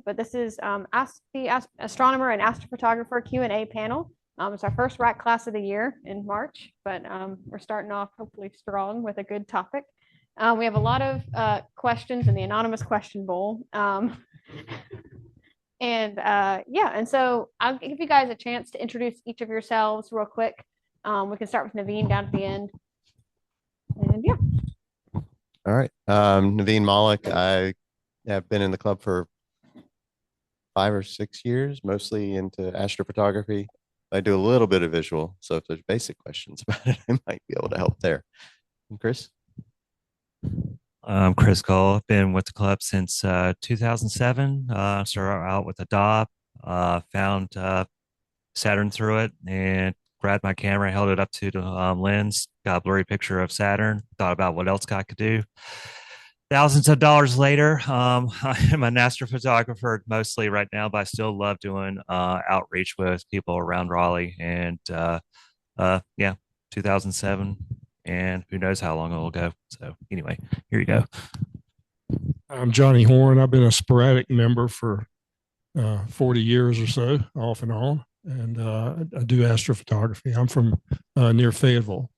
but this is Ask the Astronomer and Astrophotographer Q&A panel. It's our first RAC class of the year in March, but we're starting off hopefully strong with a good topic. We have a lot of questions in the anonymous question bowl. And so I'll give you guys a chance to introduce each of yourselves real quick. We can start with Naveen down at the end. And yeah. All right. Naveen Malik. I have been in the club for 5 or 6 years, mostly into astrophotography. I do a little bit of visual. So if there's basic questions about it, I might be able to help there. And Chris? I'm Chris Cole. I've been with the club since 2007. Started out with a DOP, found Saturn through it, and grabbed my camera, held it up to the lens, got a blurry picture of Saturn, thought about what else I could do. Thousands of dollars later, I am an astrophotographer mostly right now, but I still love doing outreach with people around Raleigh. And yeah, 2007, and who knows how long it'll go. So anyway, here you go. I'm Johnny Horn. I've been a sporadic member for 40 years or so, off and on, and I do astrophotography. I'm from near Fayetteville.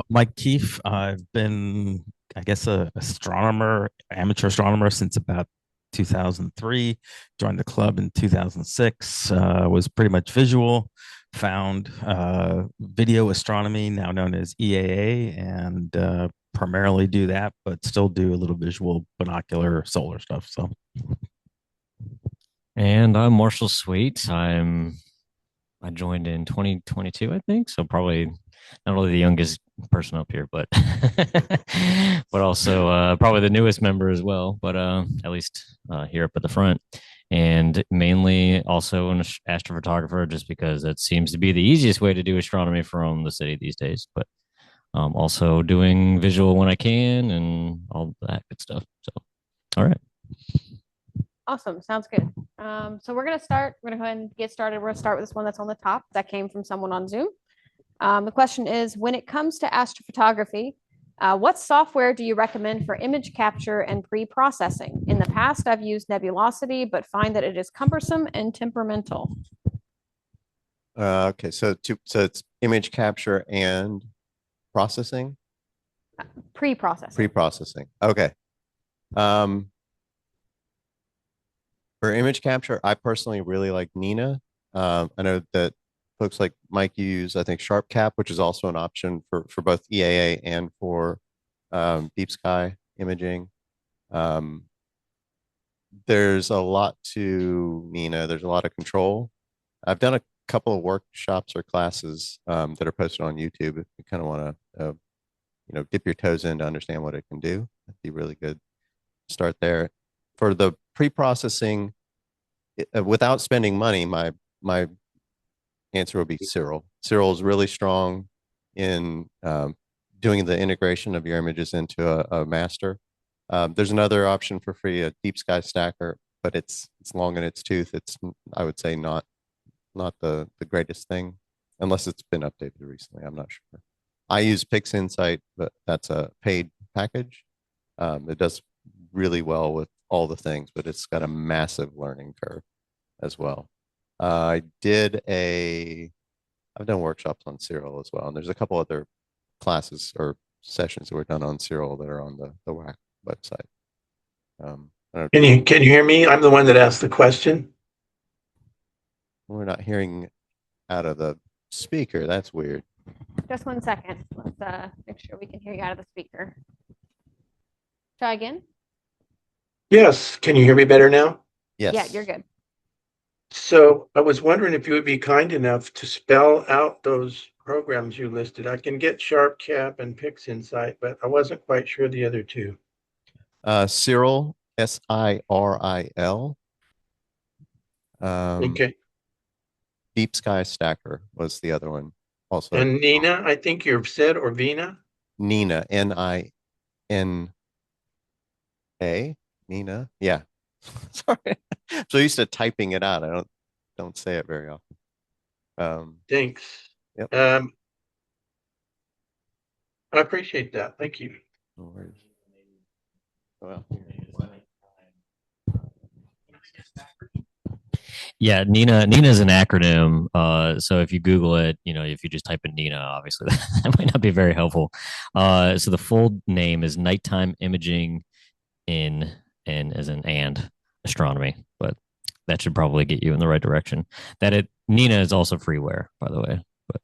Mike Keefe. I've been, I guess, a astronomer, amateur astronomer since about 2003. Joined the club in 2006. Was pretty much visual. Found video astronomy, now known as EAA, and primarily do that, but still do a little visual binocular solar stuff. So, and I'm Marshall Sweet. I joined in 2022, I think. So probably not only the youngest person up here, but but also probably the newest member as well. But at least here up at the front, and mainly also an astrophotographer, just because it seems to be the easiest way to do astronomy from the city these days. But also doing visual when I can and all that good stuff. So, all right. Awesome. Sounds good. So we're going to start. We're going to go ahead and get started. We're going to start with this one that's on the top that came from someone on Zoom. The question is, when it comes to astrophotography, what software do you recommend for image capture and pre-processing? In the past, I've used Nebulosity, but find that it is cumbersome and temperamental. Okay, so it's image capture and processing? Pre-processing. Pre-processing. Okay. For image capture, I personally really like Nina. I know that folks like Mike use, I think, SharpCap, which is also an option for both EAA and for deep sky imaging. There's a lot to Nina. There's a lot of control. I've done a couple of workshops or classes that are posted on YouTube. If you kind of want to, dip your toes in to understand what it can do, that'd be really good. Start there. For the pre-processing, without spending money, my answer would be Cyril. Cyril is really strong in doing the integration of your images into a master. There's another option for free, a deep sky stacker, but it's long in its tooth. It's, I would say, not the greatest thing, unless it's been updated recently. I'm not sure. I use PixInsight, but that's a paid package. It does really well with all the things, but it's got a massive learning curve as well. I've done workshops on Cyril as well, and there's a couple other classes or sessions that were done on Cyril that are on the RAC website. Can you hear me? I'm the one that asked the question. We're not hearing out of the speaker. That's weird. Just 1 second. Let's make sure we can hear you out of the speaker. Try again. Yes. Can you hear me better now? Yes. Yeah, you're good. So I was wondering if you would be kind enough to spell out those programs you listed. I can get SharpCap and PixInsight, but I wasn't quite sure the other two. Cyril, SIRIL. Okay. Deep Sky Stacker was the other one. Also. And Nina, I think you've said, or Vina? Nina, Nina. Nina. Yeah. Sorry. So used to typing it out. I don't say it very often. Thanks. Yep. I appreciate that. Thank you. No worries. Well, Yeah, Nina is an acronym. So if you Google it, if you just type in Nina, obviously that might not be very helpful. So the full name is Nighttime Imaging in and Astronomy, but that should probably get you in the right direction. Nina is also freeware, by the way. But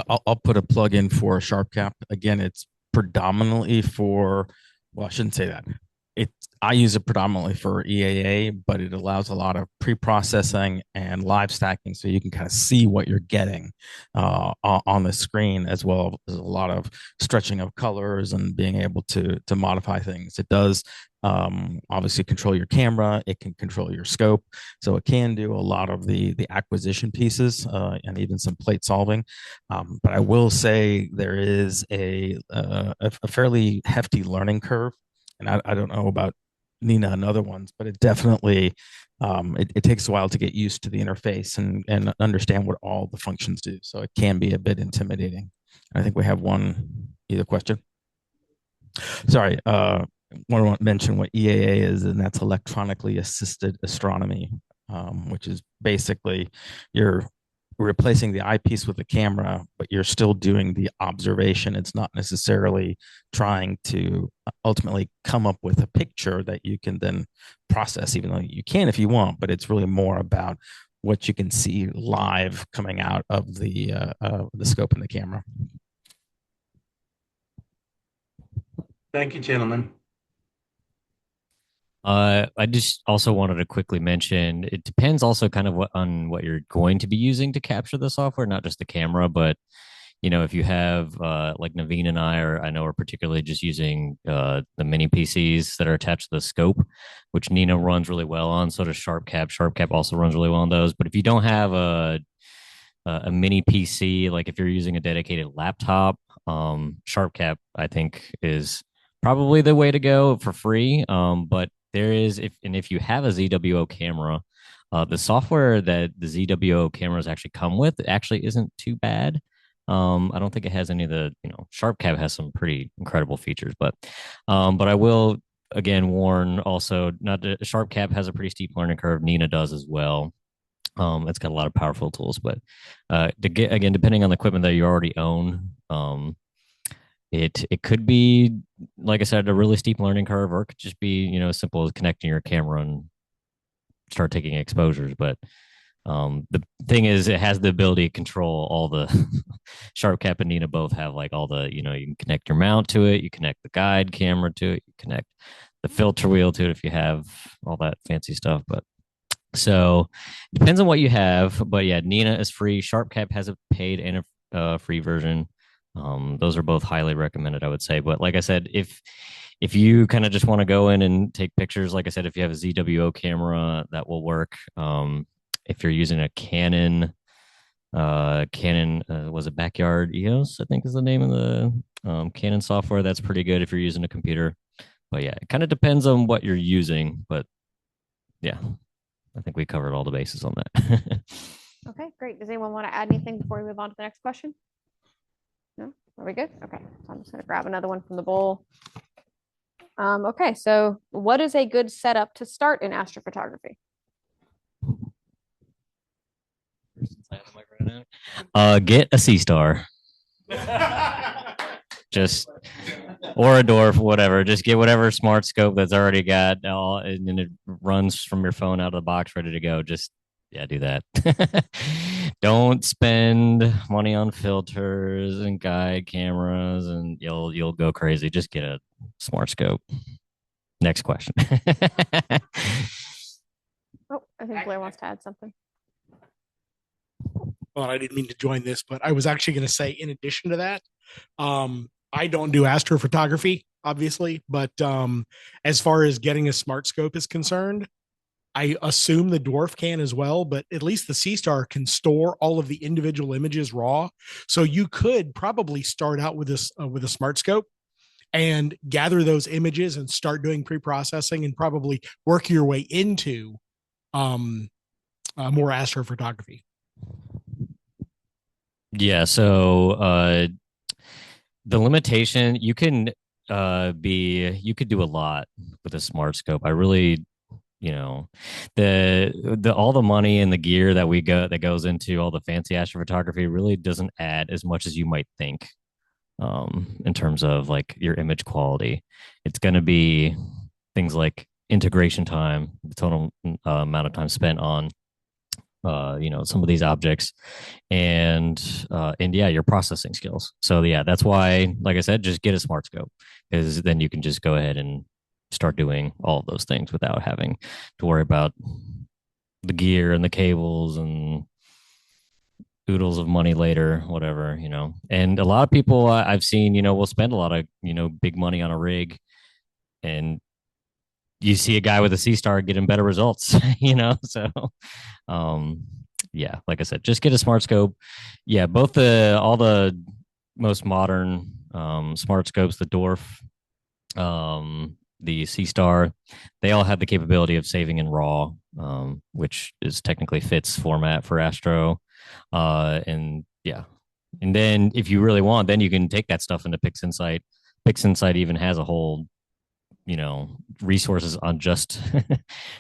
I'll put a plug in for SharpCap. Again, it's predominantly for, well, I shouldn't say that. I use it predominantly for EAA, but it allows a lot of pre-processing and live stacking, so you can kind of see what you're getting on the screen, as well as a lot of stretching of colors and being able to modify things. It does obviously control your camera. It can control your scope, so it can do a lot of the acquisition pieces and even some plate solving. But I will say there is a fairly hefty learning curve, and I don't know about Nina and other ones, but it definitely it takes a while to get used to the interface and understand what all the functions do. So it can be a bit intimidating. I think we have either question. Sorry, want to mention what EAA is, and that's electronically assisted astronomy, which is basically you're replacing the eyepiece with the camera, but you're still doing the observation. It's not necessarily trying to ultimately come up with a picture that you can then process, even though you can if you want, but it's really more about what you can see live coming out of the scope in the camera. Thank you, gentlemen. I just also wanted to quickly mention it depends also kind of on what you're going to be using to capture the software, not just the camera, but if you have like Naveen and I know are particularly just using the mini PCs that are attached to the scope, which Nina runs really well on. So does SharpCap. SharpCap also runs really well on those. But if you don't have a mini PC, like if you're using a dedicated laptop, SharpCap I think is probably the way to go for free. But there is if you have a ZWO camera, the software that the ZWO cameras actually come with actually isn't too bad. I don't think it has any of the, SharpCap has some pretty incredible features, but I will again warn also not to, SharpCap has a pretty steep learning curve. Nina does as well. It's got a lot of powerful tools, but again, depending on the equipment that you already own, it could be, like I said, a really steep learning curve, or it could just be, as simple as connecting your camera and start taking exposures. But the thing is, it has the ability to control all the SharpCap and Nina both have like all the, you can connect your mount to it, you connect the guide camera to it, you connect the filter wheel to it if you have all that fancy stuff. But so it depends on what you have. But yeah, Nina is free. SharpCap has a paid and a free version. Those are both highly recommended, I would say. But like I said, if you kind of just want to go in and take pictures, like I said, if you have a ZWO camera, that will work. If you're using a Canon, was it Backyard EOS, I think is the name of the Canon software. That's pretty good if you're using a computer. But yeah, it kind of depends on what you're using. But yeah, I think we covered all the bases on that. Okay, great. Does anyone want to add anything before we move on to the next question? No? Are we good? Okay, so I'm just going to grab another one from the bowl. Okay, so what is a good setup to start in astrophotography? Get a C-Star. Just or a dwarf, whatever. Just get whatever smart scope that's already got all, and then it runs from your phone out of the box, ready to go. Just do that. Don't spend money on filters and guide cameras, and you'll go crazy. Just get a smart scope. Next question. Oh, I think Blair wants to add something. Well, I didn't mean to join this, but I was actually going to say, in addition to that, I don't do astrophotography, obviously, but as far as getting a smart scope is concerned, I assume the dwarf can as well, but at least the C-Star can store all of the individual images raw. So you could probably start out with a smart scope and gather those images and start doing pre-processing and probably work your way into more astrophotography. Yeah, so the limitation, you can be you could do a lot with a smart scope. I really, you know, the all the money and the gear that goes into all the fancy astrophotography really doesn't add as much as you might think in terms of like your image quality. It's going to be things like integration time, the total amount of time spent on some of these objects, and yeah, your processing skills. So yeah, that's why, like I said, just get a smart scope, because then you can just go ahead and start doing all of those things without having to worry about the gear and the cables and oodles of money later, whatever. And a lot of people I've seen, will spend a lot of, big money on a rig, and you see a guy with a C star getting better results, so um yeah, like I said, just get a smart scope. Yeah, both all the most modern smart scopes, the Dwarf, the C star, they all have the capability of saving in raw, which is technically fits format for astro. And yeah, and then if you really want, then you can take that stuff into PixInsight. PixInsight even has a whole resources on just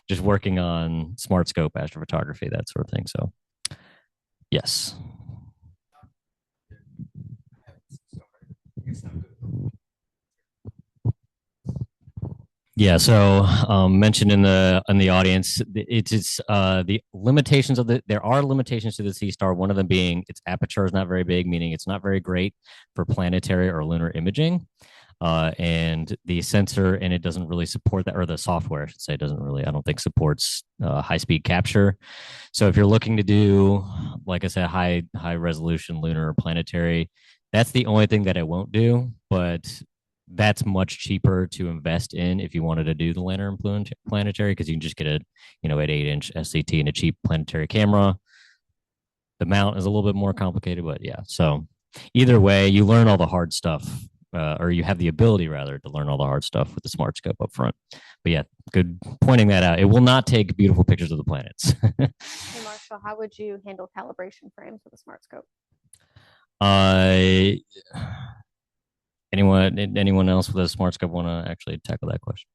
just working on smart scope astrophotography, that sort of thing. So yes. Yeah, so mentioned in the audience, it's the limitations of there are limitations to the C star. One of them being its aperture is not very big, meaning it's not very great for planetary or lunar imaging. And the sensor and it doesn't really support that, or the software, I should say, doesn't really, I don't think, supports high speed capture. So if you're looking to do, like I said, high resolution lunar or planetary, that's the only thing that it won't do. But that's much cheaper to invest in if you wanted to do the lantern planetary, because you can just get an 8-inch SCT and a cheap planetary camera. The mount is a little bit more complicated, but yeah. So either way, you learn all the hard stuff, or you have the ability rather to learn all the hard stuff with the smart scope up front. But yeah, good pointing that out. It will not take beautiful pictures of the planets. Hey Marshall, how would you handle calibration frames with a smart scope? Anyone else with a smart scope want to actually tackle that question?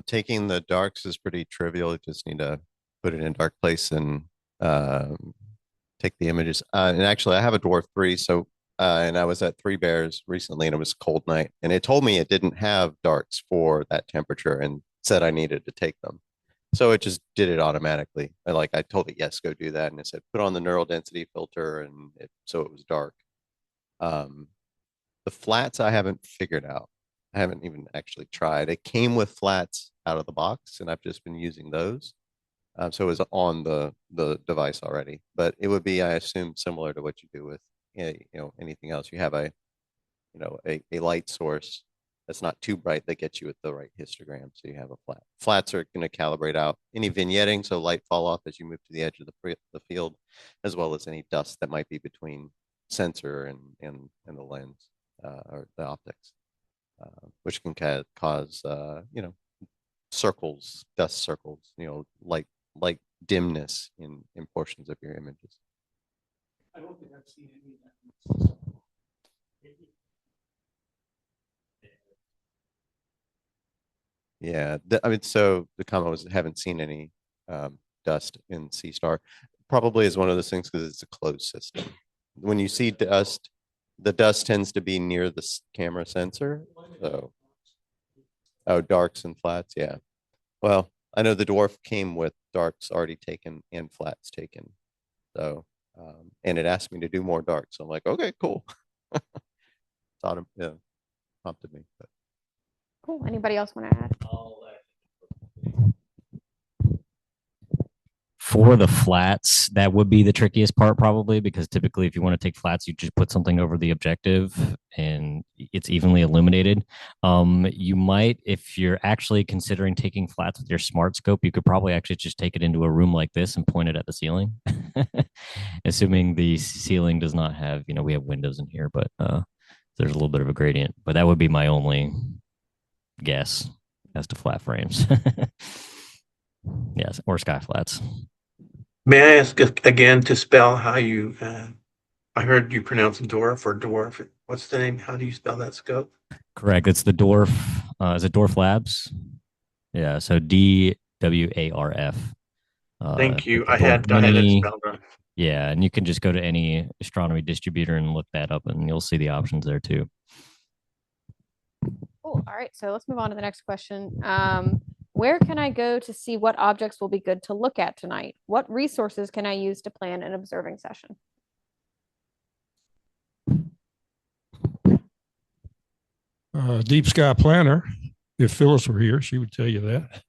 Taking the darks is pretty trivial. You just need to put it in dark place and take the images. And actually, I have a Dwarf 3, so and I was at Three Bears recently, and it was a cold night, and it told me it didn't have darks for that temperature, and said I needed to take them. So it just did it automatically. I told it, yes, go do that, and it said put on the neural density filter, and so it was dark. The flats I haven't figured out. I haven't even actually tried. It came with flats out of the box, and I've just been using those. So it was on the device already, but it would be, I assume, similar to what you do with anything else. You have a light source that's not too bright that gets you at the right histogram. So you have a flat. Flats are going to calibrate out any vignetting, so light fall off as you move to the edge of the field, as well as any dust that might be between sensor and the lens or the optics, which can cause circles, dust circles, light dimness in portions of your images. I don't think I've seen any of that. Yeah, so the comment was, haven't seen any dust in C star. Probably is one of those things because it's a closed system. When you see dust, the dust tends to be near the camera sensor. So, darks and flats, yeah. Well, I know the Dwarf came with darks already taken and flats taken. So, and it asked me to do more darks. So I'm like, okay, cool. Thought prompted me. But. Cool. Anybody else want to add? For the flats, that would be the trickiest part probably, because typically if you want to take flats, you just put something over the objective and it's evenly illuminated. You might, if you're actually considering taking flats with your smart scope, you could probably actually just take it into a room like this and point it at the ceiling. Assuming the ceiling does not have, we have windows in here, but there's a little bit of a gradient. But that would be my only guess as to flat frames. Yes, or sky flats. May I ask again to spell how you I heard you pronounce dwarf or dwarf. What's the name? How do you spell that scope? Correct. It's the Dwarf. Is it Dwarf Labs? Yeah. So DWARF. Thank you. It's a I Dwarf had it Mini. spelled wrong. Yeah, and you can just go to any astronomy distributor and look that up, and you'll see the options there too. Cool. All right. So let's move on to the next question. Where can I go to see what objects will be good to look at tonight? What resources can I use to plan an observing session? Deep Sky Planner. If Phyllis were here, she would tell you that.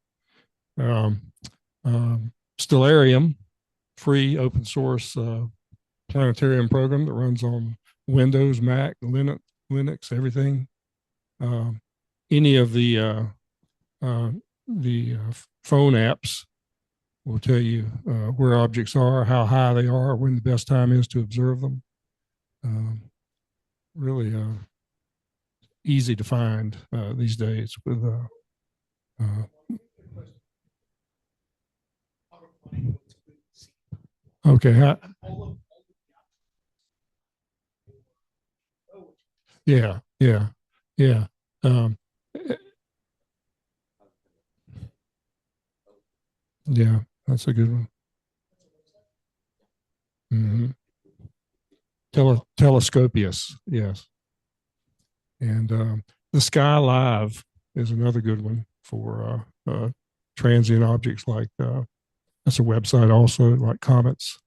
Stellarium, free open source planetarium program that runs on Windows, Mac, Linux, everything. Any of the phone apps will tell you where objects are, how high they are, when the best time is to observe them. Really easy to find these days with okay. Yeah. Yeah, that's a good one. Mm-hmm. Telescopius, yes. And the Sky Live is another good one for transient objects like that's a website also, like comets.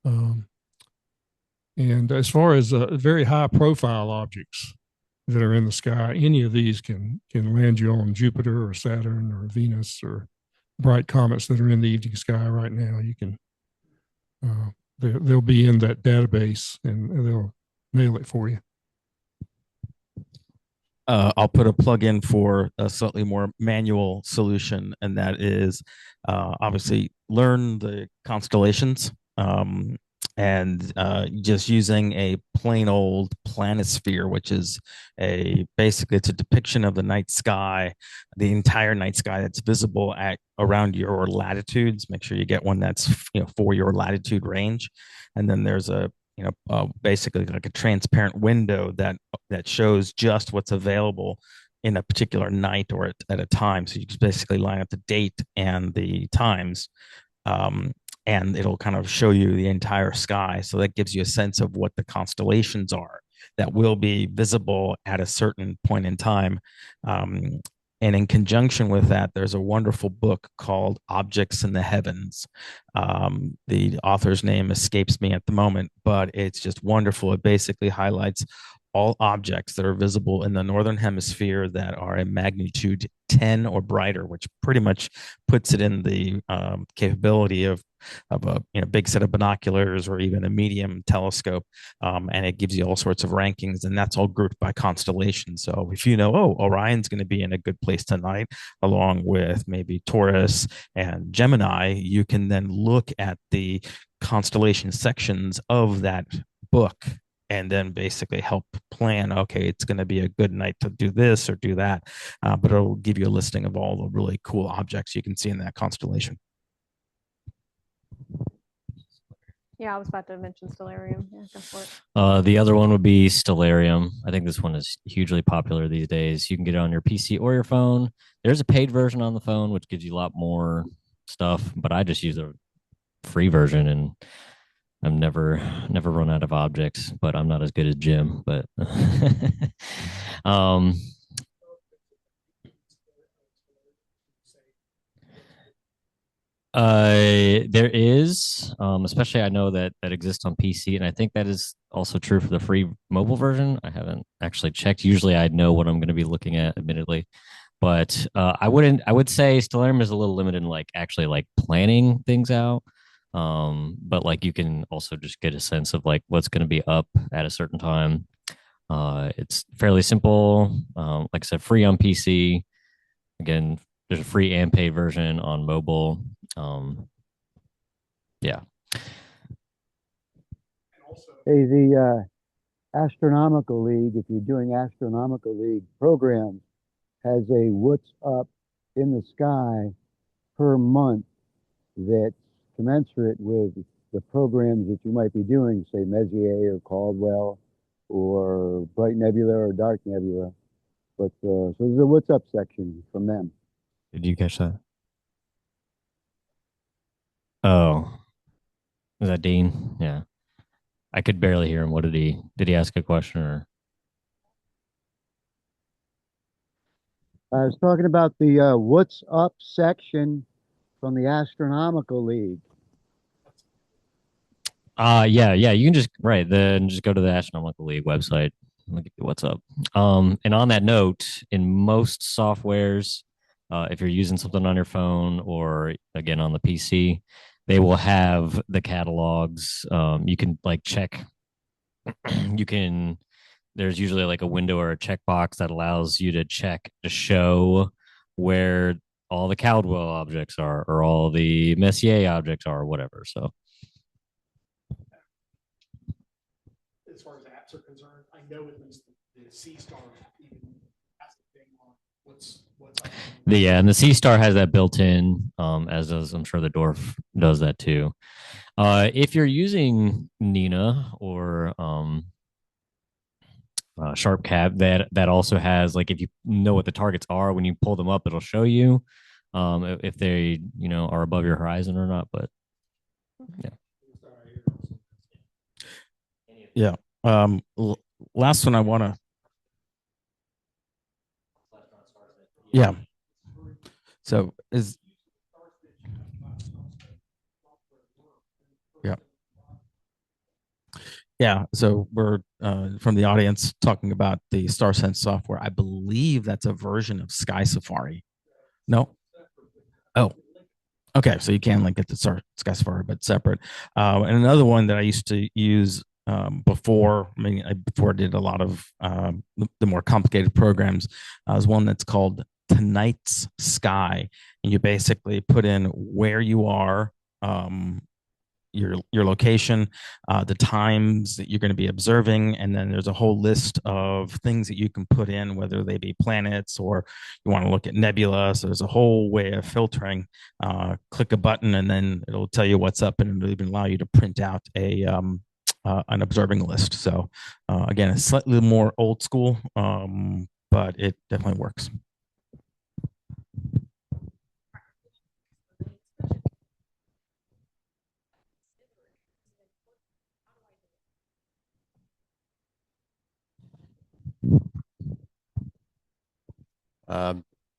And as far as very high profile objects that are in the sky, any of these can land you on Jupiter or Saturn or Venus or bright comets that are in the evening sky right now. You can they'll be in that database and they'll nail it for you. I'll put a plug in for a slightly more manual solution, and that is obviously learn the constellations. And just using a plain old planisphere, which is basically it's a depiction of the night sky, the entire night sky that's visible at around your latitudes. Make sure you get one that's for your latitude range, and then there's basically like a transparent window that shows just what's available in a particular night or at a time. So you can basically line up the date and the times. And it'll kind of show you the entire sky. So that gives you a sense of what the constellations are that will be visible at a certain point in time. And in conjunction with that, there's a wonderful book called Objects in the Heavens. The author's name escapes me at the moment, but it's just wonderful. It basically highlights all objects that are visible in the northern hemisphere that are a magnitude 10 or brighter, which pretty much puts it in the capability of a big set of binoculars or even a medium telescope, and it gives you all sorts of rankings, and that's all grouped by constellation. So if you know, Orion's going to be in a good place tonight, along with maybe Taurus and Gemini, you can then look at the constellation sections of that book and then basically help plan, okay, it's going to be a good night to do this or do that. But it'll give you a listing of all the really cool objects you can see in that constellation. Yeah, I was about to mention Stellarium. Yeah, go for it. The other one would be Stellarium. I think this one is hugely popular these days. You can get it on your PC or your phone. There's a paid version on the phone, which gives you a lot more stuff, but I just use a free version, and I've never run out of objects, but I'm not as good as Jim. But there is, especially I know that exists on PC, and I think that is also true for the free mobile version. I haven't actually checked. Usually, I know what I'm going to be looking at, admittedly, but I would say Stellarium is a little limited in actually planning things out. But you can also just get a sense of what's going to be up at a certain time. It's fairly simple. Like I said, free on PC. Again, there's a free and paid version on mobile. Yeah. Hey, the Astronomical League, if you're doing Astronomical League programs, has a what's up in the sky per month that's commensurate with the programs that you might be doing, say Messier or Caldwell or Bright Nebula or Dark Nebula. But so there's a what's up section from them. Did you catch that? Oh, was that Dean? Yeah. I could barely hear him. What did he ask a question or? I was talking about the what's up section from the Astronomical League. Yeah, you can just then just go to the Astronomical League website. Look at what's up. And on that note, in most softwares, if you're using something on your phone or again on the PC, they will have the catalogs. You can like check. You can. There's usually like a window or a checkbox that allows you to check to show where all the Caldwell objects are or all the Messier objects are or whatever. So As far as apps are concerned, I know at least the C star even has the thing on what's up. and the C Star has that built in, as does I'm sure the Dwarf does that too. If you're using Nina or SharpCap, that also has like if you know what the targets are when you pull them up, it'll show you if they are above your horizon or not. But Yeah. Last one I want to. Yeah. So is. Yeah. Yeah. So we're from the audience talking about the StarSense software. I believe that's a version of Sky Safari. No. Oh. Okay, so you can link it to Sky Safari, but separate. And another one that I used to use before I did a lot of the more complicated programs is one that's called Tonight's Sky, and you basically put in where you are, your location, the times that you're going to be observing, and then there's a whole list of things that you can put in, whether they be planets or you want to look at nebula. So there's a whole way of filtering. Click a button, and then it'll tell you what's up, and it'll even allow you to print out an observing list. So again, it's slightly more old school, but it definitely works.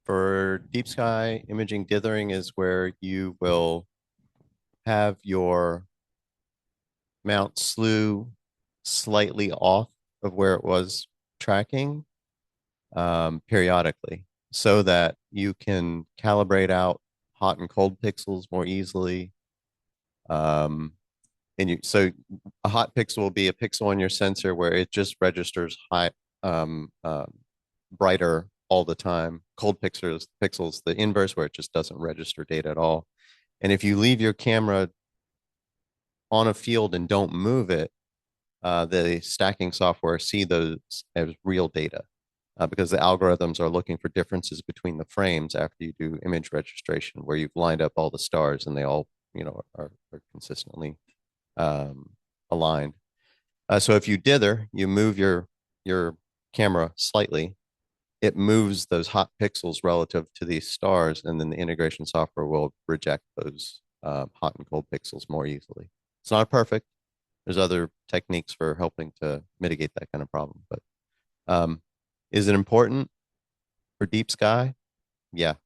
For deep sky imaging, dithering is where you will have your mount slew slightly off of where it was tracking periodically so that you can calibrate out hot and cold pixels more easily. So a hot pixel will be a pixel on your sensor where it just registers high, brighter all the time. Cold pixels, the inverse, where it just doesn't register data at all. And if you leave your camera on a field and don't move it, the stacking software see those as real data because the algorithms are looking for differences between the frames after you do image registration, where you've lined up all the stars and they all, are consistently aligned. So if you dither, you move your camera slightly, it moves those hot pixels relative to these stars, and then the integration software will reject those hot and cold pixels more easily. It's not perfect. There's other techniques for helping to mitigate that kind of problem. But is it important for deep sky? Yeah.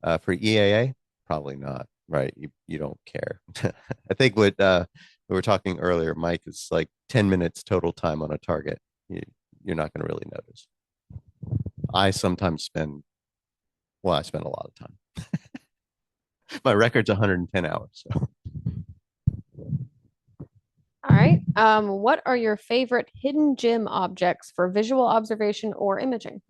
For EAA, probably not. Right? You don't care. I think what we were talking earlier, Mike, is like 10 minutes total time on a target. You're not going to really notice. I sometimes spend a lot of time. My record's 110 hours. So. All right. What are your favorite hidden gem objects for visual observation or imaging?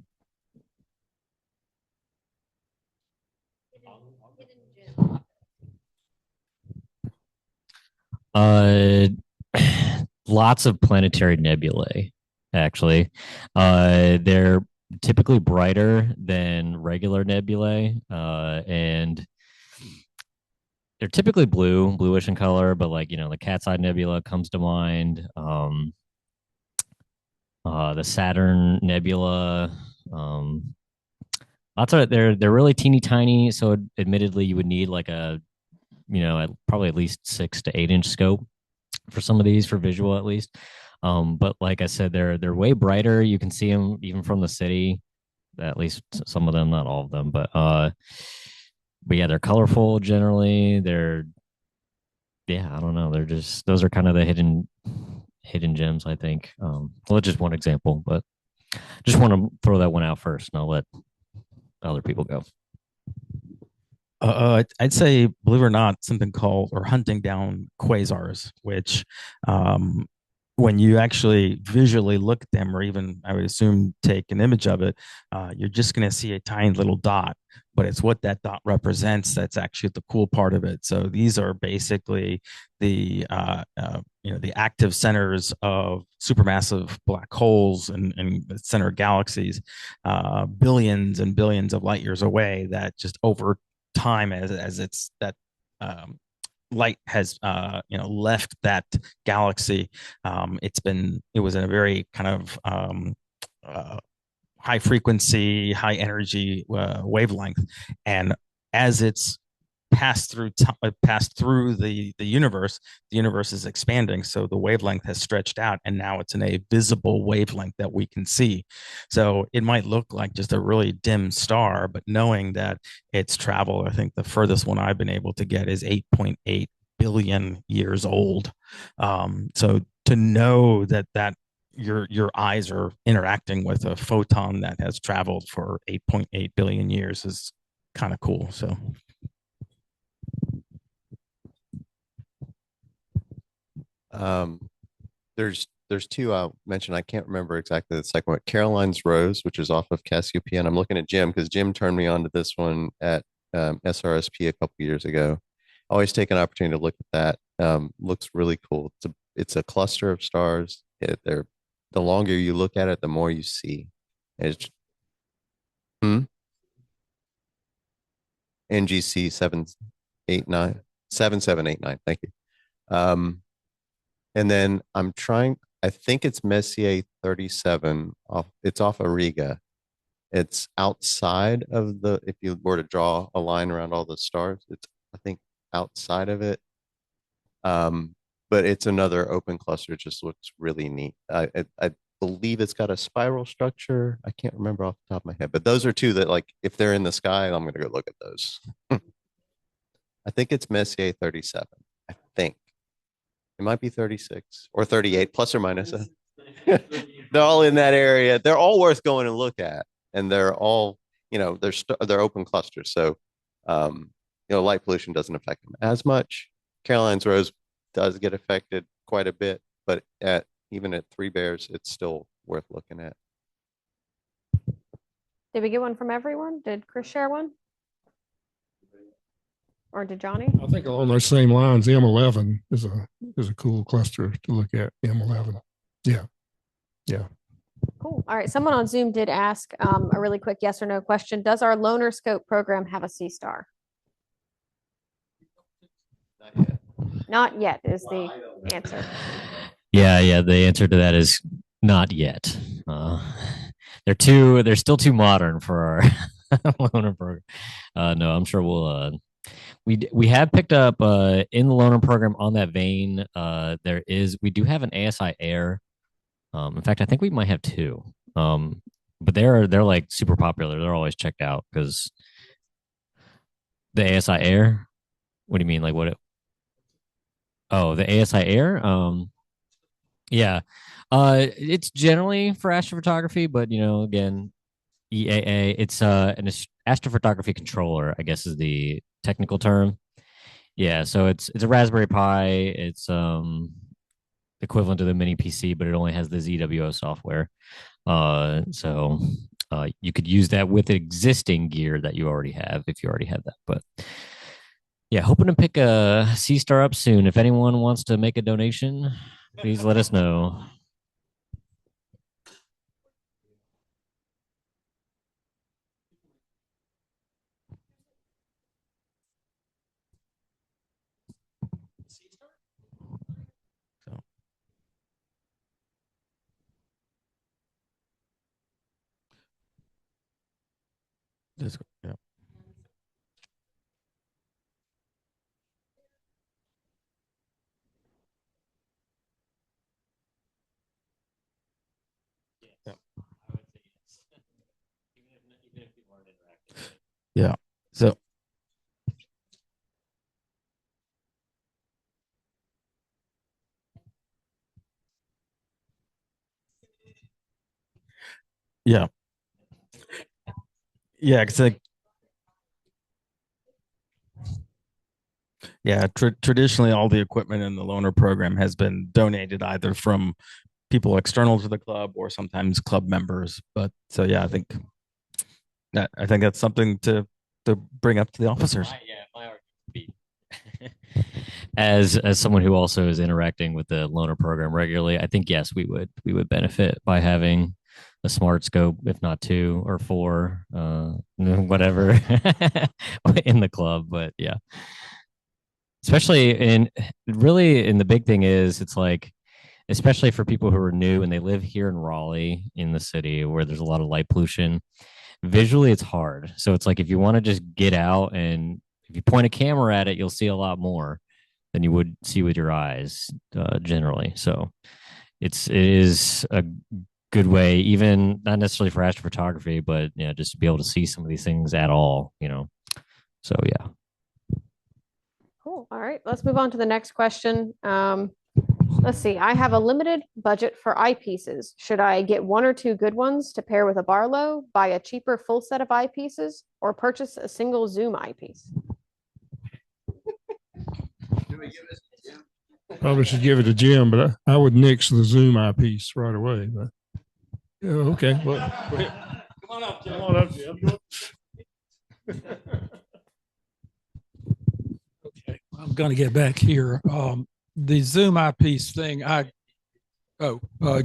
Lots of planetary nebulae, actually. They're typically brighter than regular nebulae, and they're typically bluish in color, but like, the Cat's Eye Nebula comes to mind. The Saturn Nebula. Lots of they're really teeny tiny. So admittedly, you would need like probably at least 6 to 8 inch scope for some of these for visual at least. But like I said, they're way brighter. You can see them even from the city. At least some of them, not all of them, but yeah, they're colorful generally. I don't know. Those are kind of the hidden gems, I think. Well, just one example, but just want to throw that one out first, and I'll let other people go. I'd say, believe it or not, something called or hunting down quasars, which when you actually visually look at them, or even I would assume take an image of it, you're just going to see a tiny little dot, but it's what that dot represents that's actually the cool part of it. So these are basically the the active centers of supermassive black holes and center galaxies, billions and billions of light years away, that just over time as it's that light has left that galaxy, it was in a very kind of high frequency, high energy wavelength, and as it's passed through the universe, the universe is expanding, so the wavelength has stretched out, and now it's in a visible wavelength that we can see. So it might look like just a really dim star, but knowing that it's traveled, I think the furthest one I've been able to get is 8.8 billion years old. So to know that your eyes are interacting with a photon that has traveled for 8.8 billion years is kind of cool. So there's two I'll mention. I can't remember exactly the second one. Caroline's Rose, which is off of Cassiopeia. And I'm looking at Jim because Jim turned me on to this one at SRSP a couple years ago. Always take an opportunity to look at that. Looks really cool. It's a cluster of stars. The longer you look at it, the more you see. It's NGC 789 7789. Thank you. And then I think it's Messier 37 it's off Auriga. It's outside of if you were to draw a line around all the stars, it's, I think, outside of it. But it's another open cluster. It just looks really neat. I believe it's got a spiral structure. I can't remember off the top of my head, but those are two that, like, if they're in the sky, I'm going to go look at those. I think it's Messier 37. I think. It might be 36 or 38, plus or minus. They're all in that area. They're all worth going and look at, and they're all, they're open clusters. So, light pollution doesn't affect them as much. Caroline's Rose does get affected quite a bit, but even at 3 Bears, it's still worth looking at. Did we get one from everyone? Did Chris share one? Or did Johnny? I think along those same lines, M11 is a cool cluster to look at. M11. Yeah. Cool. All right. Someone on Zoom did ask a really quick yes or no question. Does our Loner Scope program have a C star? Not yet. Not yet is the answer. Yeah. The answer to that is not yet. They're still too modern for our loner program. No, I'm sure we'll. We have picked up in the loaner program on that vein. We do have an ASI Air. In fact, I think we might have 2. But they're like super popular. They're always checked out because the ASI Air. What do you mean? Like what? The ASI Air. Yeah. It's generally for astrophotography, but again, EAA. It's an astrophotography controller, I guess is the technical term. Yeah, so it's a Raspberry Pi. It's equivalent to the mini PC, but it only has the ZWO software. So you could use that with existing gear that you already have if you already have that. But yeah, hoping to pick a C star up soon. If anyone wants to make a donation, please let us know. Yeah. So yeah, yeah, because yeah, traditionally all the equipment in the loaner program has been donated either from people external to the club or sometimes club members. But so yeah, I think that's something to bring up to the officers. My argument would be as someone who also is interacting with the loaner program regularly, I think yes, we would benefit by having a smart scope, if not two or four, whatever, in the club. But yeah, especially in really, and the big thing is, it's like, especially for people who are new and they live here in Raleigh, in the city where there's a lot of light pollution. Visually, it's hard. So it's like if you want to just get out and if you point a camera at it, you'll see a lot more than you would see with your eyes, generally. So it is a good way, even not necessarily for astrophotography, but just to be able to see some of these things at all. So yeah. Cool. All right, let's move on to the next question. Let's see. I have a limited budget for eyepieces. Should I get one or two good ones to pair with a Barlow, buy a cheaper full set of eyepieces, or purchase a single zoom eyepiece? Probably should give it to Jim, but I would nix the zoom eyepiece right away. But yeah, okay. Well, come on up, Jim. Come on up, Jim. Okay, I'm going to get back here. The zoom eyepiece thing,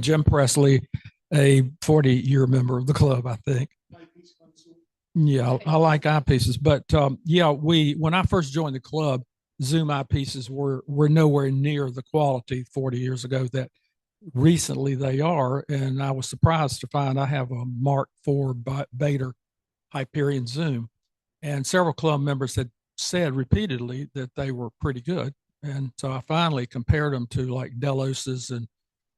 Jim Presley, a 40-year member of the club, I think. Yeah, I like eyepieces, but yeah, when I first joined the club, zoom eyepieces were nowhere near the quality 40 years ago that recently they are, and I was surprised to find I have a Mark IV Beta Hyperion zoom, and several club members had said repeatedly that they were pretty good, and so I finally compared them to like Delos's and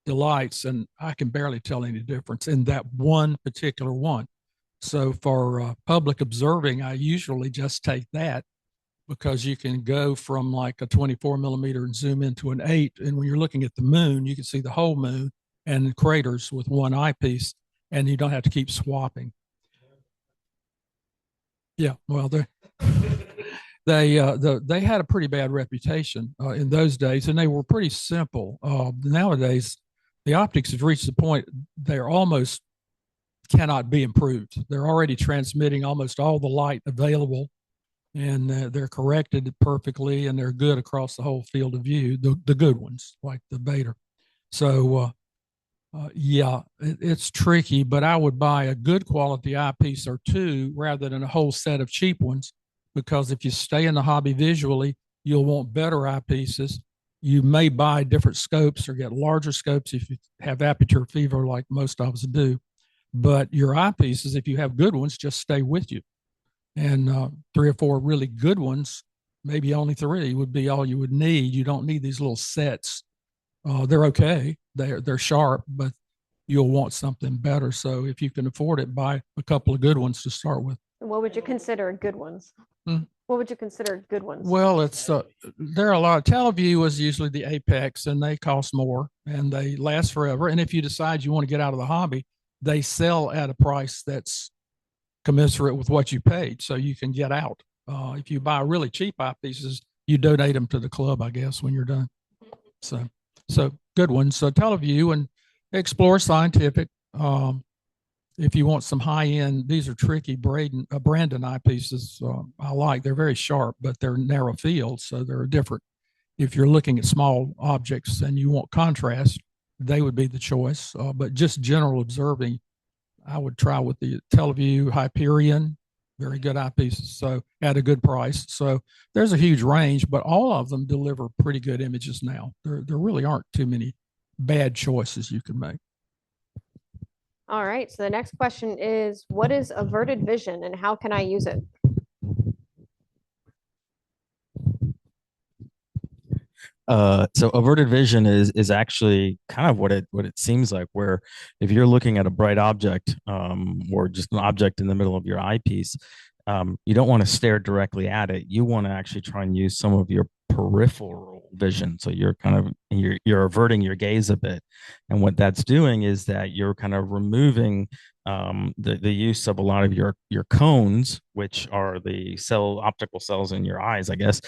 Delights, and I can barely tell any difference in that one particular one. So for public observing, I usually just take that because you can go from like a 24 millimeter and zoom into an 8. And when you're looking at the moon, you can see the whole moon and craters with one eyepiece, and you don't have to keep swapping. Yeah, well, they had a pretty bad reputation in those days, and they were pretty simple. Nowadays, the optics have reached the point they're almost cannot be improved. They're already transmitting almost all the light available, and they're corrected perfectly, and they're good across the whole field of view, the good ones like the Beta. So yeah, it's tricky, but I would buy a good quality eyepiece or two rather than a whole set of cheap ones, because if you stay in the hobby visually, you'll want better eyepieces. You may buy different scopes or get larger scopes if you have aperture fever like most of us do. But your eyepieces, if you have good ones, just stay with you. And 3 or 4 really good ones, maybe only 3 would be all you would need. You don't need these little sets. They're okay. They're sharp, but you'll want something better. So if you can afford it, buy a couple of good ones to start with. What would you consider good ones? What would you consider good ones? Well, there are a lot. Teleview is usually the apex, and they cost more, and they last forever. And if you decide you want to get out of the hobby, they sell at a price that's commensurate with what you paid, so you can get out. If you buy really cheap eyepieces, you donate them to the club, I guess, when you're done. So good ones. So Teleview and Explore Scientific. If you want some high end, these are tricky Brandon eyepieces. I like. They're very sharp, but they're narrow field, so they're different. If you're looking at small objects and you want contrast, they would be the choice. But just general observing, I would try with the Teleview Hyperion, very good eyepieces, so at a good price. So there's a huge range, but all of them deliver pretty good images now. There really aren't too many bad choices you can make. All right. So the next question is, what is averted vision and how can I use it? So averted vision is actually kind of what it seems like. Where if you're looking at a bright object, or just an object in the middle of your eyepiece, you don't want to stare directly at it. You want to actually try and use some of your peripheral vision. So you're kind of you're averting your gaze a bit, and what that's doing is that you're kind of removing the use of a lot of your cones, which are the optical cells in your eyes, I guess.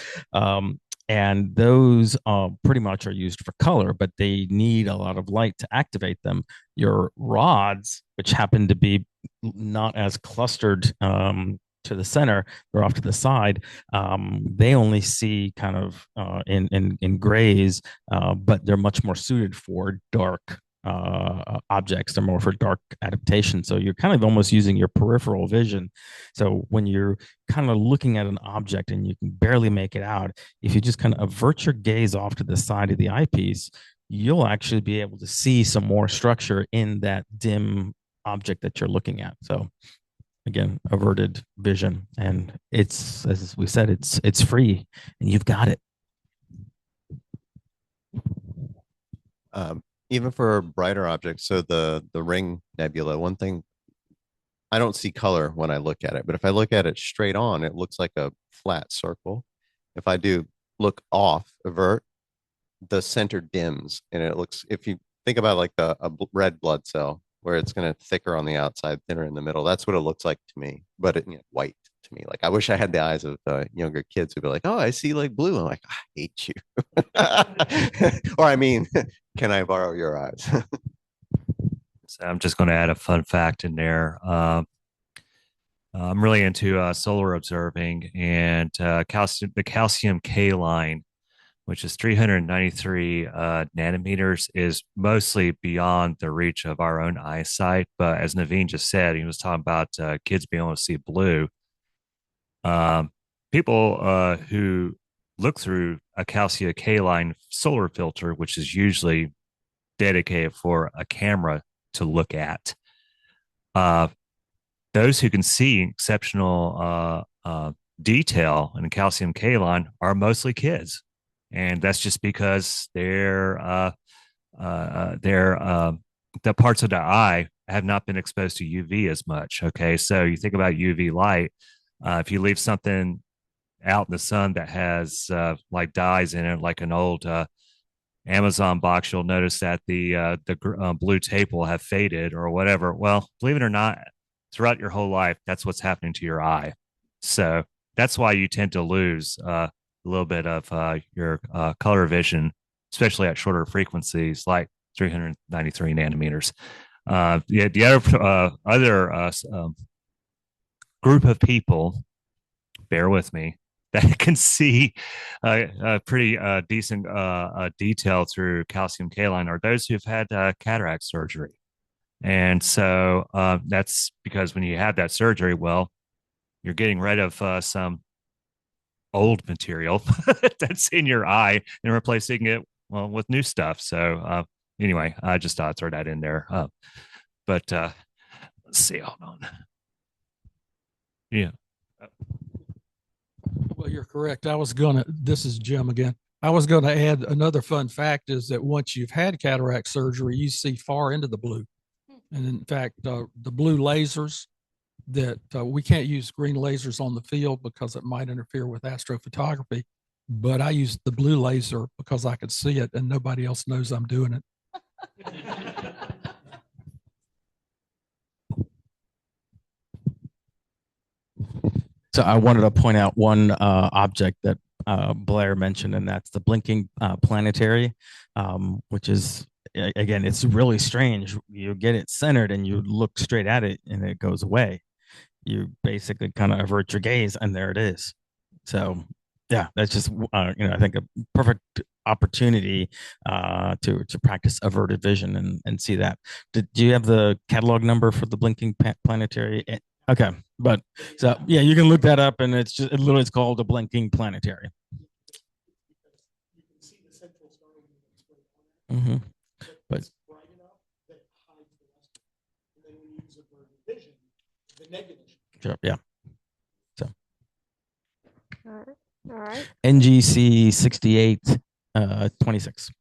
And those pretty much are used for color, but they need a lot of light to activate them. Your rods, which happen to be not as clustered to the center, they're off to the side. They only see kind of in grays, but they're much more suited for dark objects. They're more for dark adaptation. So you're kind of almost using your peripheral vision. So when you're kind of looking at an object and you can barely make it out, if you just kind of avert your gaze off to the side of the eyepiece, you'll actually be able to see some more structure in that dim object that you're looking at. So again, averted vision, and it's, as we said, it's free and you've got it. Even for brighter objects, so the ring nebula, one thing, I don't see color when I look at it, but if I look at it straight on, it looks like a flat circle. If I do look off, avert, the center dims, and it looks, if you think about like a red blood cell, where it's going to thicker on the outside, thinner in the middle, that's what it looks like to me. But it, white to me. Like I wish I had the eyes of younger kids who'd be like, "Oh, I see like blue." I'm like, "I hate you," or I mean, can I borrow your eyes? So I'm just going to add a fun fact in there. I'm really into solar observing, and the calcium K line, which is 393 nanometers, is mostly beyond the reach of our own eyesight. But as Naveen just said, he was talking about kids being able to see blue. People who look through a calcium K line solar filter, which is usually dedicated for a camera to look at, those who can see exceptional detail in a calcium K line are mostly kids, and that's just because the parts of the eye have not been exposed to UV as much. Okay, so you think about UV light. If you leave something out in the sun that has like dyes in it, like an old Amazon box, you'll notice that the blue tape will have faded or whatever. Well, believe it or not, throughout your whole life, that's what's happening to your eye. So that's why you tend to lose a little bit of your color vision, especially at shorter frequencies like 393 nanometers. The other group of people, bear with me, that can see a pretty decent detail through calcium K line are those who've had cataract surgery. And so that's because when you have that surgery, well, you're getting rid of some old material that's in your eye and replacing it, well, with new stuff. So anyway, I just thought I'd throw that in there. But let's see, hold on. Yeah. Well, you're correct. This is Jim again. I was going to add another fun fact is that once you've had cataract surgery, you see far into the blue. And in fact, the blue lasers that we can't use green lasers on the field because it might interfere with astrophotography. But I use the blue laser because I could see it and nobody else knows I'm doing it. So I wanted to point out one object that Blair mentioned, and that's the blinking planetary, which is, again, it's really strange. You get it centered and you look straight at it and it goes away. You basically kind of avert your gaze and there it is. So yeah, that's just, I think a perfect opportunity to practice averted vision and see that. Do you have the catalog number for the blinking planetary? Okay, but so yeah, you can look that up, and it's called a blinking planetary. Mm-hmm. But sure, yeah. So All right. NGC 68 26.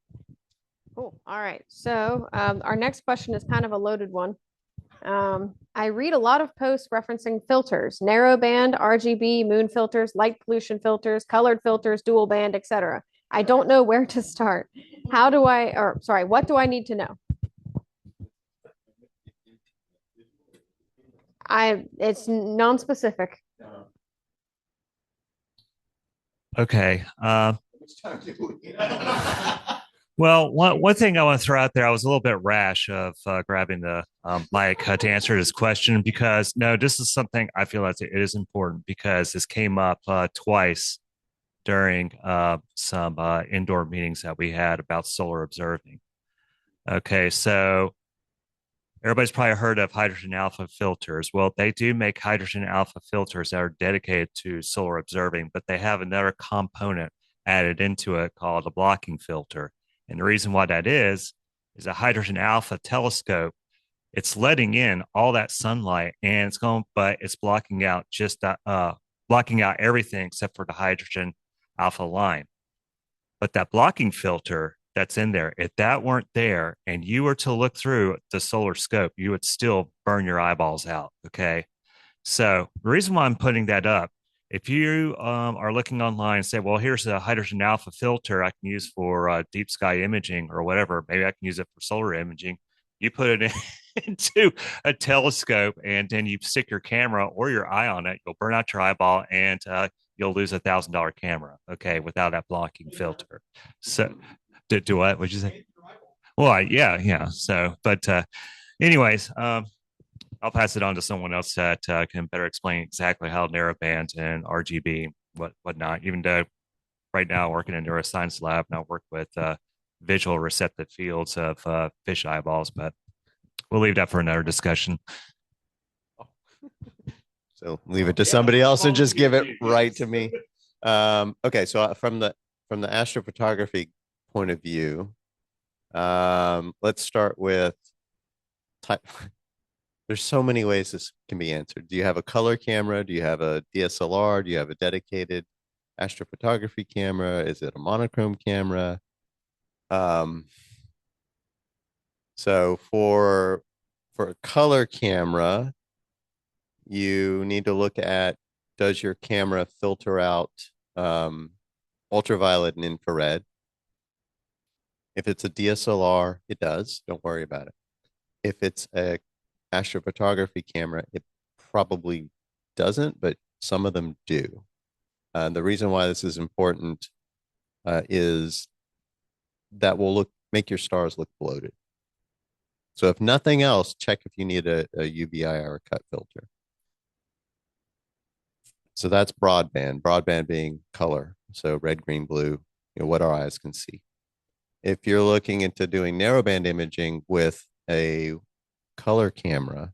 Cool. All right. So our next question is kind of a loaded one. I read a lot of posts referencing filters, narrowband, RGB, moon filters, light pollution filters, colored filters, dual band, etc. I don't know where to start. What do I need to know? It's non-specific. Okay. Well, one thing I want to throw out there, I was a little bit rash of grabbing the mic to answer this question because no, this is something I feel like it is important because this came up twice during some indoor meetings that we had about solar observing. Okay, so everybody's probably heard of hydrogen alpha filters. Well, they do make hydrogen alpha filters that are dedicated to solar observing, but they have another component added into it called a blocking filter. And the reason why that is a hydrogen alpha telescope. It's letting in all that sunlight and but it's blocking out blocking out everything except for the hydrogen alpha line. But that blocking filter that's in there, if that weren't there and you were to look through the solar scope, you would still burn your eyeballs out. Okay. So the reason why I'm putting that up, if you are looking online and say, well, here's a hydrogen alpha filter I can use for deep sky imaging or whatever, maybe I can use it for solar imaging. You put it into a telescope and then you stick your camera or your eye on it, you'll burn out your eyeball and you'll lose $1,000 camera. Okay. Without that blocking filter. So do what? What'd you say? Well, yeah. So, but anyways, I'll pass it on to someone else that can better explain exactly how narrowband and RGB, whatnot. Even though right now working in neuroscience lab, and I work with visual receptive fields of fish eyeballs, but we'll leave that for another discussion. So leave it to somebody else and just give it right to me. Okay, so from the astrophotography point of view, let's start with type. There's so many ways this can be answered. Do you have a color camera? Do you have a DSLR? Do you have a dedicated astrophotography camera? Is it a monochrome camera? So for a color camera, you need to look at, does your camera filter out ultraviolet and infrared? If it's a DSLR, it does. Don't worry about it. If it's a astrophotography camera, it probably doesn't, but some of them do. The reason why this is important is that will make your stars look bloated. So if nothing else, check if you need a UVI or a cut filter. So that's broadband being color. So red, green, blue, what our eyes can see. If you're looking into doing narrowband imaging with a color camera,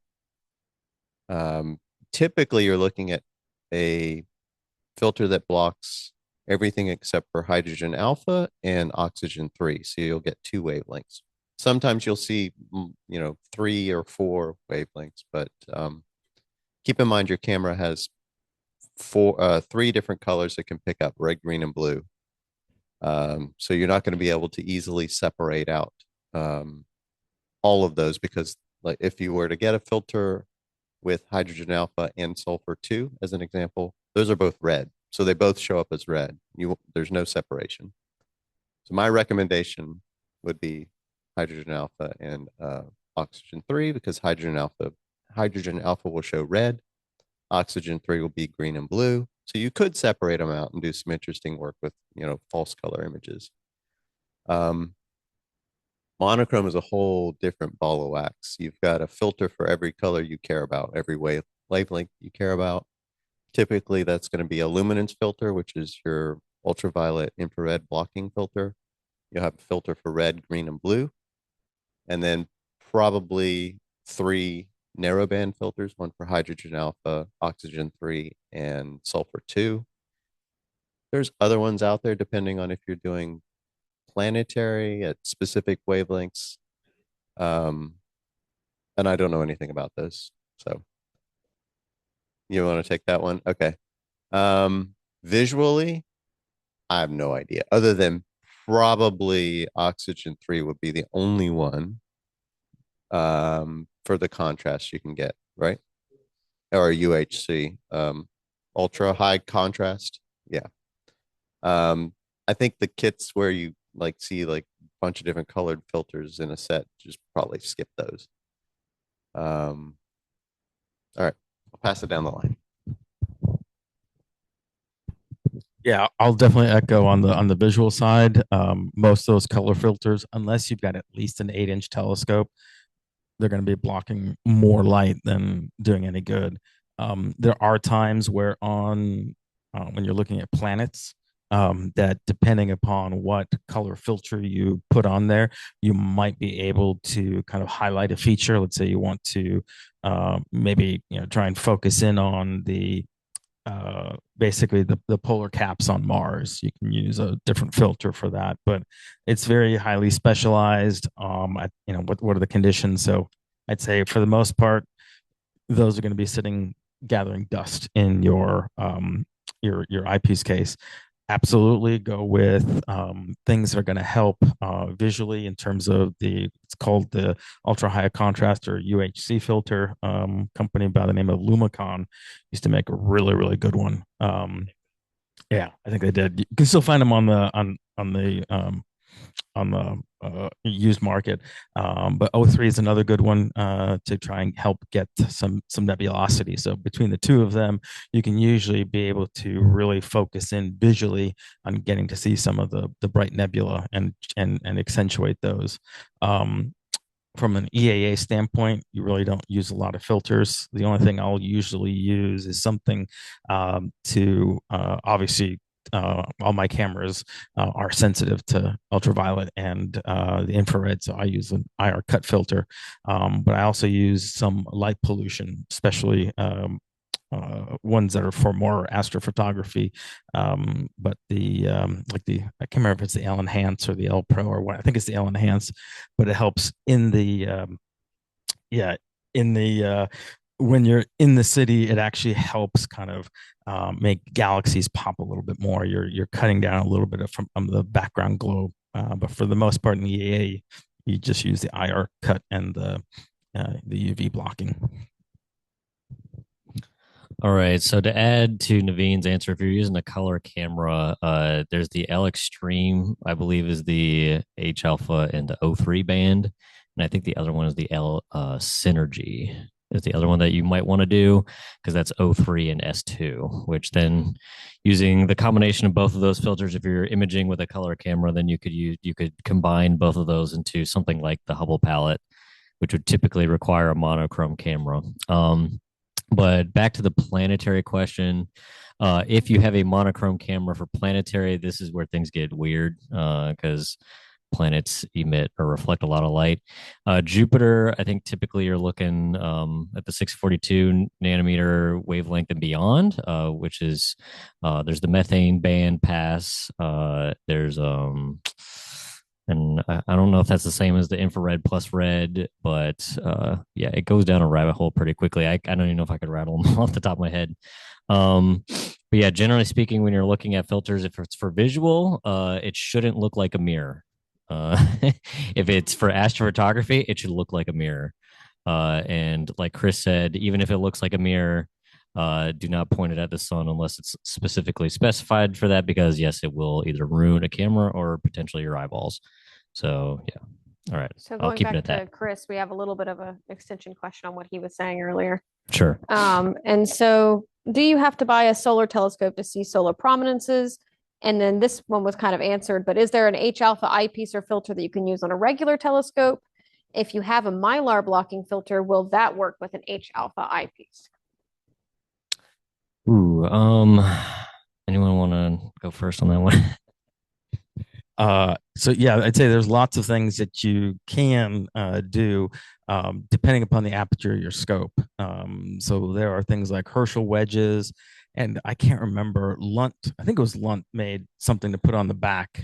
typically you're looking at a filter that blocks everything except for hydrogen alpha and oxygen 3. So you'll get 2 wavelengths. Sometimes you'll see, 3 or 4 wavelengths, but keep in mind your camera has 3 different colors it can pick up: red, green, and blue. So you're not going to be able to easily separate out all of those, because like if you were to get a filter with hydrogen alpha and sulfur 2, as an example, those are both red. So they both show up as red. There's no separation. So my recommendation would be hydrogen alpha and oxygen 3, because hydrogen alpha will show red, oxygen 3 will be green and blue. So you could separate them out and do some interesting work with, false color images. Monochrome is a whole different ball of wax. You've got a filter for every color you care about, every wavelength you care about. Typically, that's going to be a luminance filter, which is your ultraviolet infrared blocking filter. You'll have a filter for red, green, and blue. And then probably 3 narrowband filters, one for hydrogen alpha, oxygen 3, and sulfur 2. There's other ones out there depending on if you're doing planetary at specific wavelengths. And I don't know anything about those. So you want to take that one? Okay. Visually, I have no idea, other than probably oxygen 3 would be the only one for the contrast you can get, right? Or UHC, ultra high contrast. Yeah. I think the kits where you like see like a bunch of different colored filters in a set, just probably skip those. All right, I'll pass it down the line. Yeah, I'll definitely echo on the visual side. Most of those color filters, unless you've got at least an 8-inch telescope, they're going to be blocking more light than doing any good. There are times where when you're looking at planets, that depending upon what color filter you put on there, you might be able to kind of highlight a feature. Let's say you want to maybe try and focus in on basically the polar caps on Mars. You can use a different filter for that, but it's very highly specialized. What are the conditions? So I'd say for the most part, those are going to be sitting gathering dust in your eyepiece case. Absolutely go with things that are going to help visually in terms of it's called the ultra high contrast or UHC filter. Company by the name of Lumicon used to make a really, really good one. Yeah, I think they did. You can still find them on the used market. But O3 is another good one to try and help get some nebulosity. So between the two of them, you can usually be able to really focus in visually on getting to see some of the bright nebula and accentuate those. From an EAA standpoint, you really don't use a lot of filters. The only thing I'll usually use is something to obviously all my cameras are sensitive to ultraviolet and the infrared, so I use an IR cut filter. But I also use some light pollution, especially ones that are for more astrophotography. But I can't remember if it's the L Enhance or the L Pro or what. I think it's the L Enhance, but it helps in the when you're in the city, it actually helps kind of make galaxies pop a little bit more. You're cutting down a little bit from the background glow, but for the most part in the EA, you just use the IR cut and the UV blocking. All right. So to add to Naveen's answer, if you're using a color camera, there's the L Extreme, I believe, is the H alpha and the O3 band, and I think the other one is the L Synergy. Is the other one that you might want to do because that's O3 and S2, which then using the combination of both of those filters, if you're imaging with a color camera, then you could combine both of those into something like the Hubble palette, which would typically require a monochrome camera. But back to the planetary question, if you have a monochrome camera for planetary, this is where things get weird because planets emit or reflect a lot of light. Jupiter, I think typically you're looking at the 642 nanometer wavelength and beyond, which is there's the methane band pass. There's and I don't know if that's the same as the infrared plus red, but yeah, it goes down a rabbit hole pretty quickly. I don't even know if I could rattle them off the top of my head. But yeah, generally speaking, when you're looking at filters, if it's for visual, it shouldn't look like a mirror. If it's for astrophotography, it should look like a mirror. And like Chris said, even if it looks like a mirror, do not point it at the sun unless it's specifically specified for that, because yes, it will either ruin a camera or potentially your eyeballs. So yeah. All right. So I'll going keep it back at to that. Chris, we have a little bit of an extension question on what he was saying earlier. Sure. And so do you have to buy a solar telescope to see solar prominences? And then this one was kind of answered, but is there an H alpha eyepiece or filter that you can use on a regular telescope? If you have a mylar blocking filter, will that work with an H alpha eyepiece? Ooh, anyone want to go first on that one? So yeah, I'd say there's lots of things that you can do depending upon the aperture of your scope. So there are things like Herschel wedges, and I can't remember, Lunt, I think it was Lunt made something to put on the back.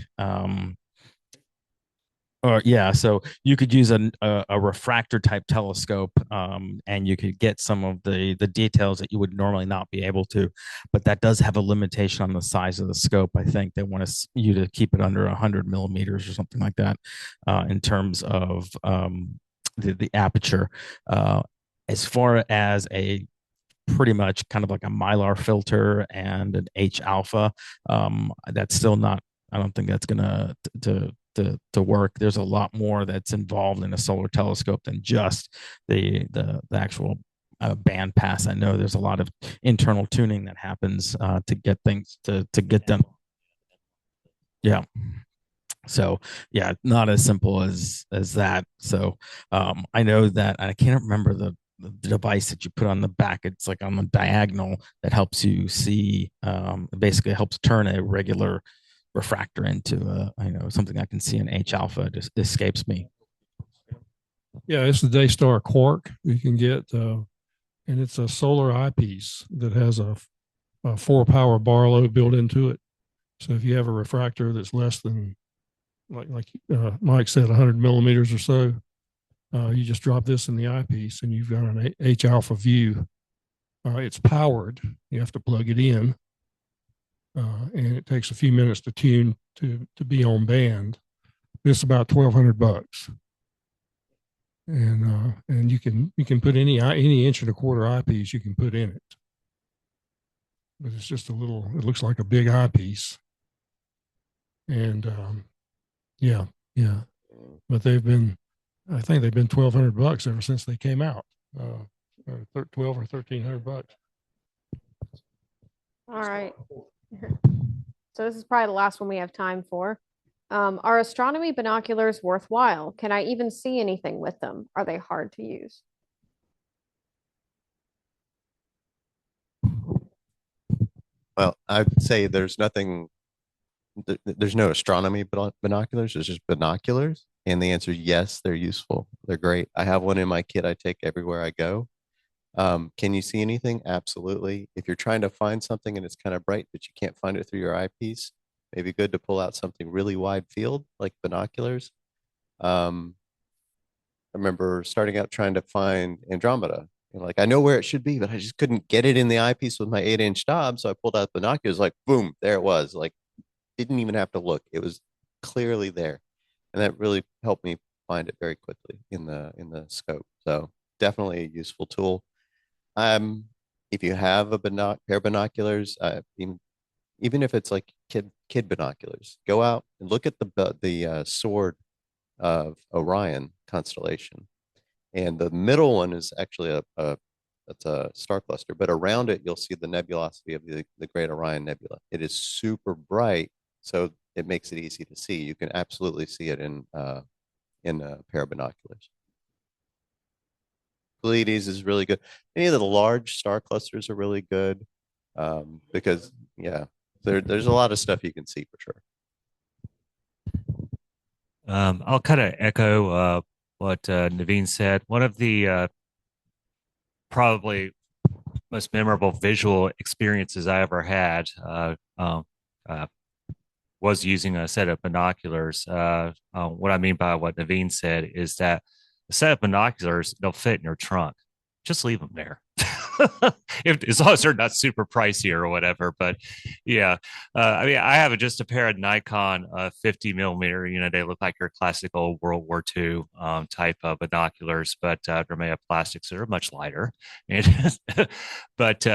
Or yeah, so you could use a refractor type telescope, and you could get some of the details that you would normally not be able to, but that does have a limitation on the size of the scope. I think they want you to keep it under 100 millimeters or something like that, in terms of the aperture. As far as a pretty much kind of like a Mylar filter and an H alpha. That's still not. I don't think that's gonna to work. There's a lot more that's involved in a solar telescope than just the actual band pass. I know there's a lot of internal tuning that happens to get things to get them. Yeah. So yeah, not as simple as that. So I know that I can't remember the device that you put on the back. It's like on the diagonal that helps you see. Basically helps turn a regular refractor into something I can see in H alpha. It just escapes me. Yeah, it's the Daystar Quark you can get, and it's a solar eyepiece that has a 4 power bar load built into it. So if you have a refractor that's less than, like Mike said, 100 millimeters or so, you just drop this in the eyepiece and you've got an H alpha view. It's powered. You have to plug it in, and it takes a few minutes to tune to be on band. It's about $1,200, and you can put any 1.25 inch eyepiece you can put in it, but it's just a little. It looks like a big eyepiece, and yeah, but I think they've been $1,200 ever since they came out. 12 or $1,300. All right. So this is probably the last one we have time for. Are astronomy binoculars worthwhile? Can I even see anything with them? Are they hard to use? Well, I'd say there's nothing, there's no astronomy binoculars. There's just binoculars. And the answer is yes, they're useful. They're great. I have one in my kit I take everywhere I go. Can you see anything? Absolutely. If you're trying to find something and it's kind of bright, but you can't find it through your eyepiece, maybe good to pull out something really wide field like binoculars. I remember starting out trying to find Andromeda. Like I know where it should be, but I just couldn't get it in the eyepiece with my 8-inch knob. So I pulled out the binoculars, like boom, there it was. Like didn't even have to look. It was clearly there. And that really helped me find it very quickly in the scope. So definitely a useful tool. If you have a pair of binoculars, even if it's like kid binoculars, go out and look at the sword of Orion constellation, and the middle one is actually that's a star cluster, but around it you'll see the nebulosity of the Great Orion Nebula. It is super bright, so it makes it easy to see. You can absolutely see it in a pair of binoculars. Pleiades is really good. Any of the large star clusters are really good, because yeah, there's a lot of stuff you can see for sure. I'll kind of echo what Naveen said. One of the probably most memorable visual experiences I ever had was using a set of binoculars. What I mean by what Naveen said is that a set of binoculars, they'll fit in your trunk. Just leave them there. As long as they're not super pricey or whatever. But yeah, I mean, I have just a pair of Nikon 50 millimeter. They look like your classical World War II type of binoculars, but they're made of plastics that are much lighter. But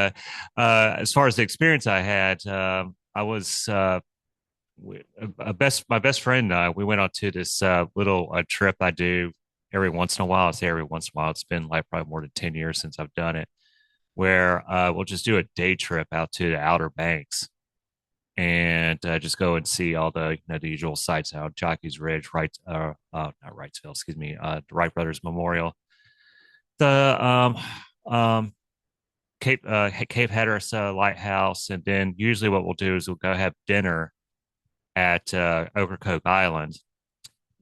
as far as the experience I had, I was my best friend and I, we went on to this little trip I do every once in a while. I say every once in a while. It's been like probably more than 10 years since I've done it, where we'll just do a day trip out to the Outer Banks and just go and see all the the usual sites out Jockey's Ridge, not Wrightsville, excuse me, the Wright Brothers Memorial, the Cape Hatteras Lighthouse, and then usually what we'll do is we'll go have dinner at Ocracoke Island,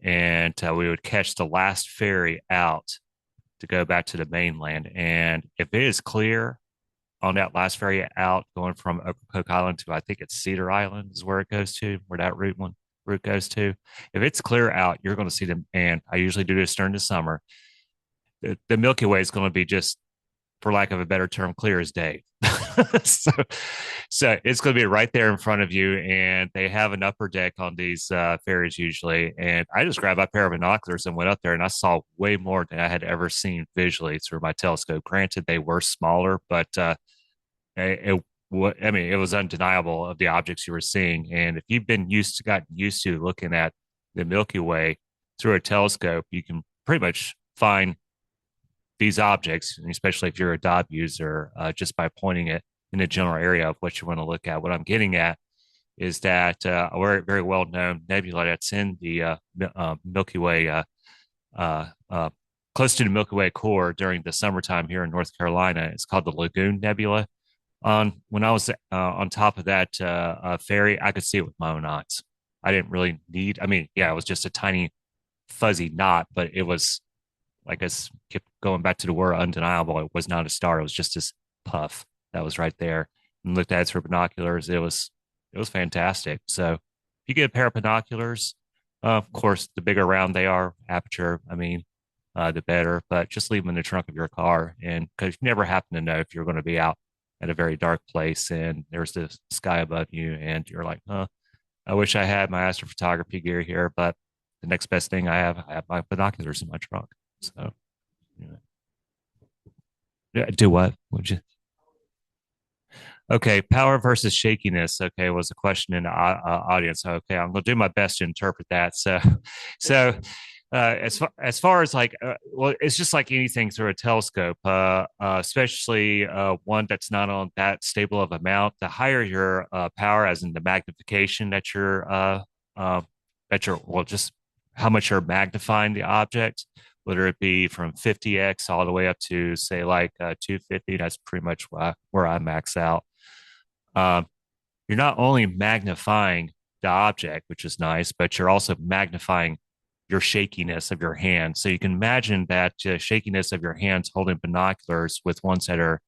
and we would catch the last ferry out to go back to the mainland. And if it is clear on that last ferry out going from Ocracoke Island to, I think it's Cedar Island is where it goes to, where that route one. route goes to. If it's clear out, you're going to see them. And I usually do this during the summer. The Milky Way is going to be just, for lack of a better term, clear as day. so, so it's going to be right there in front of you, and they have an upper deck on these ferries usually. And I just grabbed a pair of binoculars and went up there, and I saw way more than I had ever seen visually through my telescope. Granted, they were smaller, but I mean, it was undeniable of the objects you were seeing. And if you've gotten used to looking at the Milky Way through a telescope, you can pretty much find these objects, especially if you're a DOB user, just by pointing it in a general area of what you want to look at. What I'm getting at is that a very well known nebula that's in the Milky Way, close to the Milky Way core during the summertime here in North Carolina. It's called the Lagoon Nebula. When I was on top of that ferry, I could see it with my own eyes. I didn't really need, I mean, yeah, it was just a tiny fuzzy knot, but it was, like I kept going back to the word undeniable. It was not a star. It was just this puff that was right there. And looked at it through binoculars. It was fantastic. So if you get a pair of binoculars, of course, the bigger round they are, aperture, I mean, the better. But just leave them in the trunk of your car, and because you never happen to know if you're going to be out at a very dark place and there's the sky above you, and you're like, I wish I had my astrophotography gear here, but the next best thing I have my binoculars in my trunk. So, yeah. Do what? Would you? Okay, power versus shakiness. Okay, was a question in the audience. Okay, I'm going to do my best to interpret that. So, as far as like, well, it's just like anything through a telescope, especially one that's not on that stable of a mount. The higher your power, as in the magnification that well, just how much you're magnifying the object, whether it be from 50x all the way up to say like 250. That's pretty much where I max out. You're not only magnifying the object, which is nice, but you're also magnifying your shakiness of your hand. So you can imagine that shakiness of your hands holding binoculars with ones that are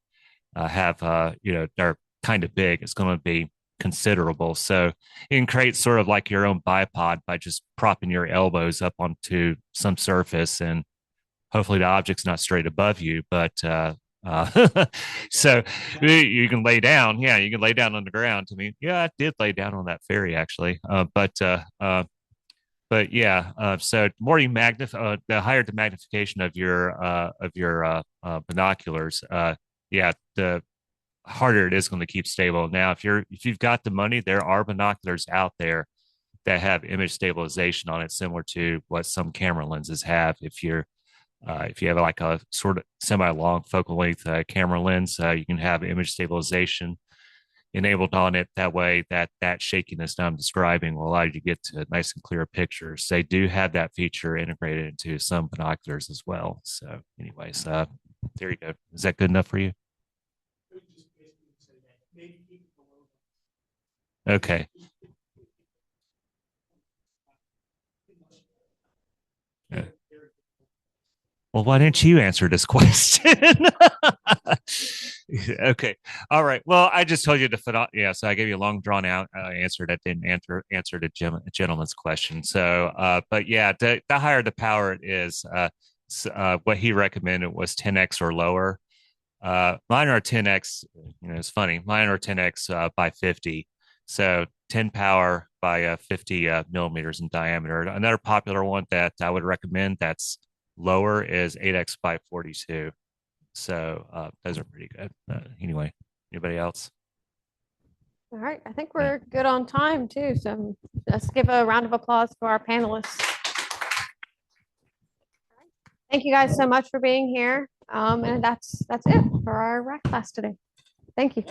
they're kind of big. It's going to be considerable. So you can create sort of like your own bipod by just propping your elbows up onto some surface, and hopefully the object's not straight above you, but so you can lay down. Yeah, you can lay down on the ground. I mean, yeah, I did lay down on that ferry actually, but yeah, so the more you magnify, the higher the magnification of your binoculars, yeah, the harder it is going to keep stable. Now, if you've got the money, there are binoculars out there that have image stabilization on it, similar to what some camera lenses have. If you have like a sort of semi-long focal length camera lens, you can have image stabilization enabled on it. That way, that shakiness that I'm describing will allow you to get to nice and clear pictures. They do have that feature integrated into some binoculars as well. So, anyways, there you go. Is that good enough for you? Okay. Well, why didn't you answer this question? Okay. All right. Well, I just told you yeah. So I gave you a long drawn out answer that didn't answer the gentleman's question. So, but yeah, the higher the power it is, what he recommended was 10x or lower. Mine are 10x. It's funny. Mine are 10x by 50. So 10 power by 50 millimeters in diameter. Another popular one that I would recommend that's lower is 8x by 42. So those are pretty good. Anyway, anybody else? All right, I think we're good on time too. So let's give a round of applause to our panelists. Thank you guys so much for being here. And that's it for our RAC class today. Thank you.